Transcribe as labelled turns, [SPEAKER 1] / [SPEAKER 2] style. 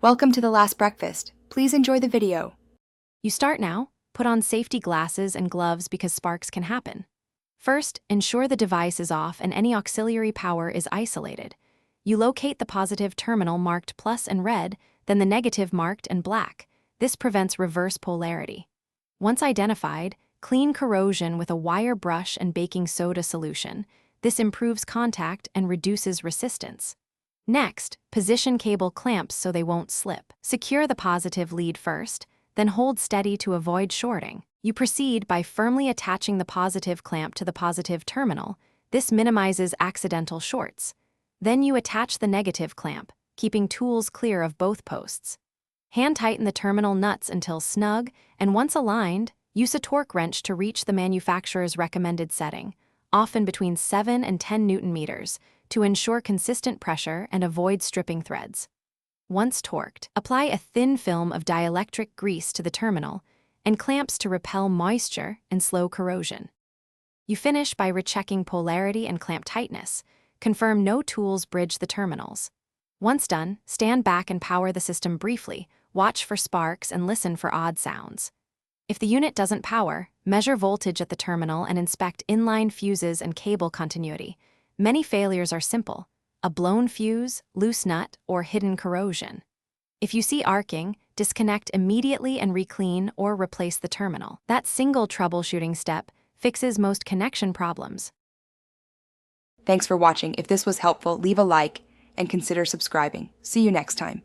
[SPEAKER 1] Welcome to the last breakfast. Please enjoy the video.
[SPEAKER 2] You start now. Put on safety glasses and gloves because sparks can happen. First, ensure the device is off and any auxiliary power is isolated. You locate the positive terminal marked plus and red, then the negative marked and black. This prevents reverse polarity. Once identified, clean corrosion with a wire brush and baking soda solution. This improves contact and reduces resistance. Next, position cable clamps so they won't slip. Secure the positive lead first, then hold steady to avoid shorting. You proceed by firmly attaching the positive clamp to the positive terminal. This minimizes accidental shorts. Then you attach the negative clamp, keeping tools clear of both posts. Hand tighten the terminal nuts until snug, and once aligned, use a torque wrench to reach the manufacturer's recommended setting, often between 7 and 10 Newton meters, to ensure consistent pressure and avoid stripping threads. Once torqued, apply a thin film of dielectric grease to the terminal and clamps to repel moisture and slow corrosion. You finish by rechecking polarity and clamp tightness. Confirm no tools bridge the terminals. Once done, stand back and power the system briefly, watch for sparks and listen for odd sounds. If the unit doesn't power, measure voltage at the terminal and inspect inline fuses and cable continuity. Many failures are simple: a blown fuse, loose nut, or hidden corrosion. If you see arcing, disconnect immediately and re-clean or replace the terminal. That single troubleshooting step fixes most connection problems.
[SPEAKER 1] Thanks for watching. If this was helpful, leave a like and consider subscribing. See you next time.